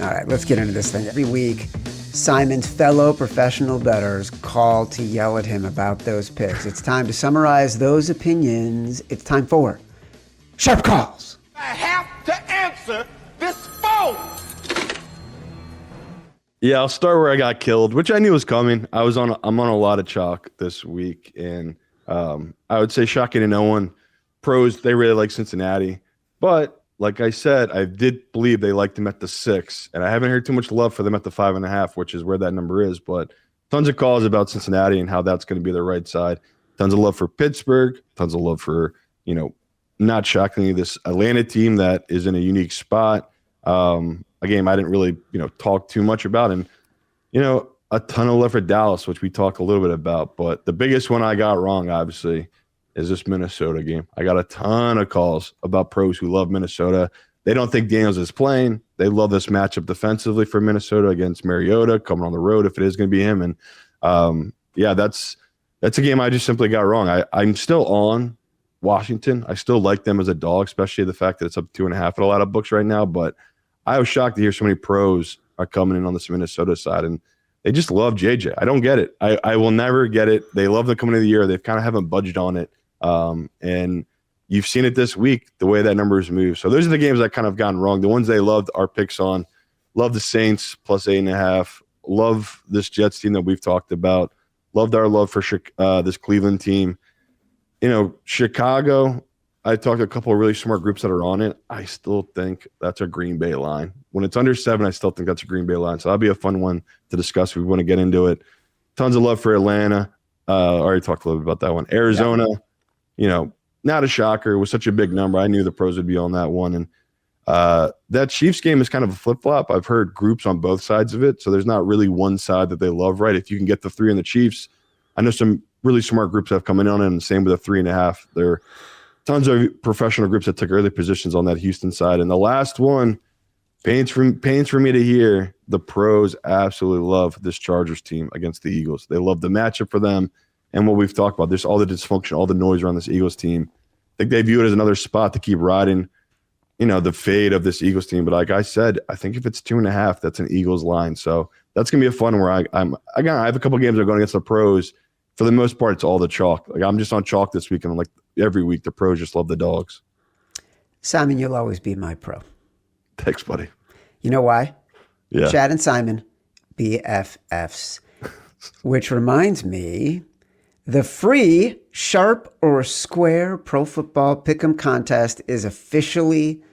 All right, let's get into this thing. Every week, Simon's fellow professional bettors call to yell at him about those picks. It's time to summarize those opinions. It's time for Sharp Calls. I have to answer this phone. Yeah, I'll start where I got killed, which I knew was coming. I'm on a lot of chalk this week, and I would say shocking to no one. Pros, they really like Cincinnati, but like I said, I did believe they liked them at the 6, and I haven't heard too much love for them at the 5.5, which is where that number is. But tons of calls about Cincinnati and how that's going to be the right side. Tons of love for Pittsburgh. Tons of love for, not shockingly, this Atlanta team that is in a unique spot. A game I didn't really, talk too much about, and a ton of love for Dallas, which we talked a little bit about. But the biggest one I got wrong, obviously, is this Minnesota game. I got a ton of calls about pros who love Minnesota. They don't think Daniels is playing. They love this matchup defensively for Minnesota against Mariota coming on the road if it is going to be him. And that's a game I just simply got wrong. I'm still on Washington. I still like them as a dog, especially the fact that it's up 2.5 at a lot of books right now. But I was shocked to hear so many pros are coming in on this Minnesota side, and they just love JJ. I don't get it. I will never get it. They love them coming into the year. They kind of haven't budged on it. And you've seen it this week, the way that number has moved. So those are the games I kind of gotten wrong. The ones they loved our picks on. Love the Saints plus 8.5. Love this Jets team that we've talked about. Loved our love for this Cleveland team. Chicago, I talked to a couple of really smart groups that are on it. I still think that's a Green Bay line. When it's under 7, I still think that's a Green Bay line. So that'll be a fun one to discuss if we want to get into it. Tons of love for Atlanta. I already talked a little bit about that one. Arizona, not a shocker. It was such a big number. I knew the pros would be on that one. And that Chiefs game is kind of a flip-flop. I've heard groups on both sides of it, so there's not really one side that they love, right? If you can get the 3 in the Chiefs, I know some really smart groups have come in on it, and the same with the 3.5. There are tons of professional groups that took early positions on that Houston side. And the last one, pains for me to hear, the pros absolutely love this Chargers team against the Eagles. They love the matchup for them. And what we've talked about, there's all the dysfunction, all the noise around this Eagles team. I think they view it as another spot to keep riding, the fade of this Eagles team. But like I said, I think if it's 2.5, that's an Eagles line. So that's going to be a fun where I have a couple games that are going against the pros. For the most part, it's all the chalk. Like I'm just on chalk this week, and like every week, the pros just love the dogs. Simon, you'll always be my pro. Thanks, buddy. You know why? Yeah. Chad and Simon, BFFs. Which reminds me, the free Sharp or Square Pro Football Pick'em contest is officially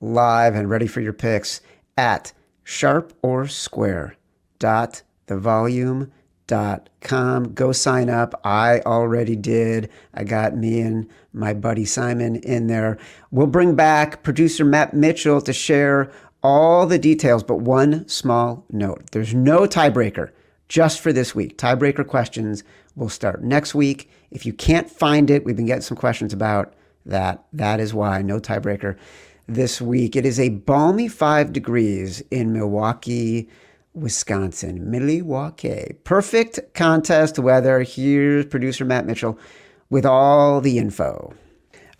live and ready for your picks at sharporsquare.thevolume.com. Go sign up. I already did. I got me and my buddy Simon in there. We'll bring back producer Matt Mitchell to share all the details, but one small note. There's no tiebreaker just for this week. Tiebreaker questions will start next week. If you can't find it, we've been getting some questions about that. That is why no tiebreaker this week. It is a balmy 5 degrees in Milwaukee, Wisconsin. Milwaukee. Perfect contest weather. Here's producer Matt Mitchell with all the info.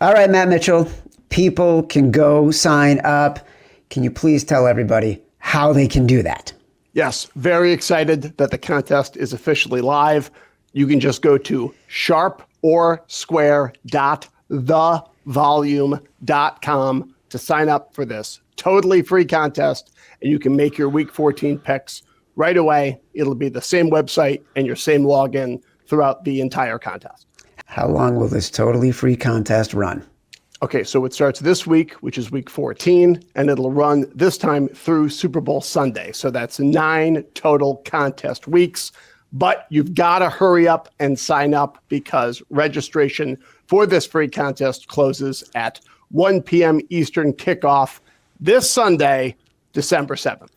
All right, Matt Mitchell, people can go sign up. Can you please tell everybody how they can do that? Yes, very excited that the contest is officially live. You can just go to sharporsquare.thevolume.com to sign up for this totally free contest, and you can make your Week 14 picks right away. It'll be the same website and your same login throughout the entire contest. How long will this totally free contest run? Okay, so it starts this week, which is Week 14, and it'll run this time through Super Bowl Sunday. So that's 9 total contest weeks. But you've got to hurry up and sign up because registration for this free contest closes at 1 p.m. Eastern kickoff this Sunday, December 7th.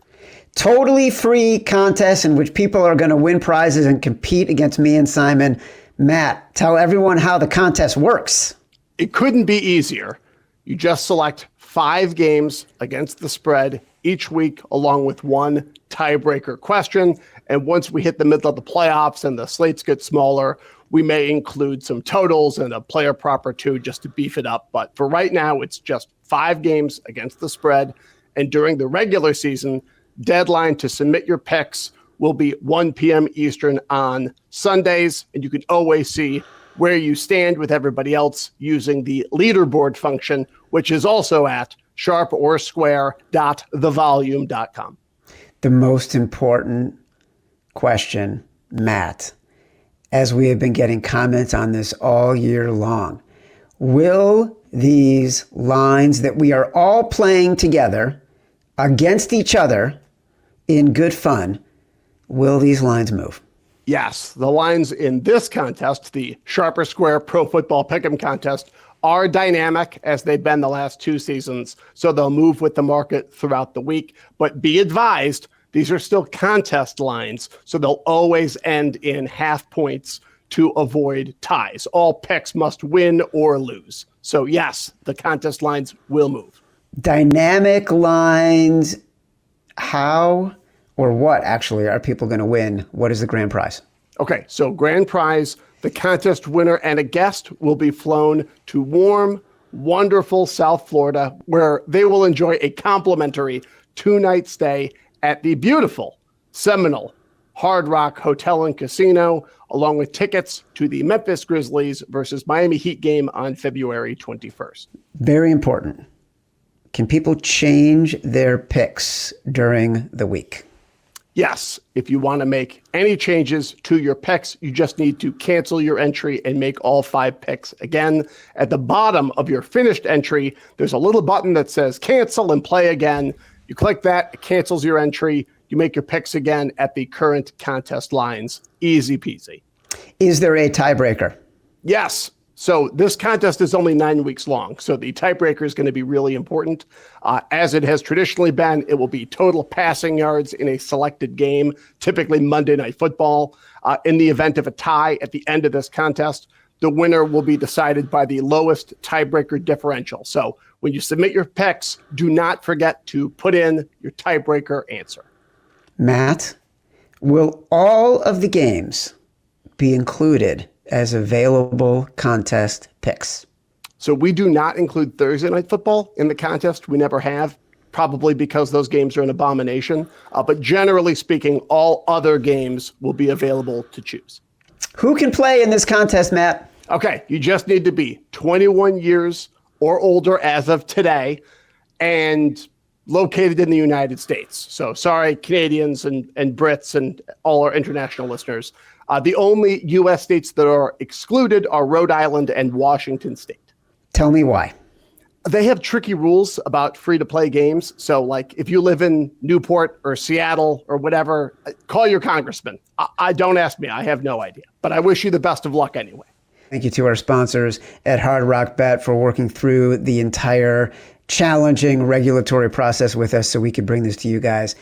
Totally free contest in which people are going to win prizes and compete against me and Simon. Matt, tell everyone how the contest works. It couldn't be easier. You just select 5 games against the spread each week, along with one tiebreaker question. And once we hit the middle of the playoffs and the slates get smaller, we may include some totals and a player prop or two just to beef it up. But for right now, it's just 5 games against the spread. And during the regular season, Deadline to submit your picks will be 1 p.m. Eastern on Sundays, and you can always see where you stand with everybody else using the leaderboard function, which is also at sharporsquare.thevolume.com. The most important question, Matt, as we have been getting comments on this all year long, will these lines that we are all playing together against each other in good fun, will these lines move? Yes, the lines in this contest, the Sharper Square Pro Football Pick'em contest, are dynamic as they've been the last 2 seasons, so they'll move with the market throughout the week. But be advised, these are still contest lines, so they'll always end in half points to avoid ties. All picks must win or lose. So yes, the contest lines will move. Dynamic lines, how or what actually are people going to win? What is the grand prize? Okay, so grand prize, the contest winner and a guest will be flown to warm, wonderful South Florida, where they will enjoy a complimentary 2-night stay at the beautiful Seminole Hard Rock Hotel and Casino, along with tickets to the Memphis Grizzlies versus Miami Heat game on February 21st. Very important. Can people change their picks during the week? Yes, if you want to make any changes to your picks, you just need to cancel your entry and make all 5 picks again. At the bottom of your finished entry, there's a little button that says cancel and play again. You click that, it cancels your entry. You make your picks again at the current contest lines. Easy peasy. Is there a tiebreaker? Yes. So this contest is only 9 weeks long, so the tiebreaker is going to be really important. As it has traditionally been, it will be total passing yards in a selected game, typically Monday Night Football. In the event of a tie at the end of this contest, the winner will be decided by the lowest tiebreaker differential. So when you submit your picks, do not forget to put in your tiebreaker answer. Matt, will all of the games be included as available contest picks? So we do not include Thursday Night Football in the contest. We never have, probably because those games are an abomination. But generally speaking, all other games will be available to choose. Who can play in this contest, Matt? Okay, you just need to be 21 years or older as of today and located in the United States. So sorry, Canadians and Brits and all our international listeners. The only U.S. states that are excluded are Rhode Island and Washington State. Tell me why. They have tricky rules about free-to-play games. So, like, if you live in Newport or Seattle or whatever, call your congressman. I don't ask me. I have no idea. But I wish you the best of luck anyway. Thank you to our sponsors at Hard Rock Bet for working through the entire challenging regulatory process with us so we could bring this to you guys.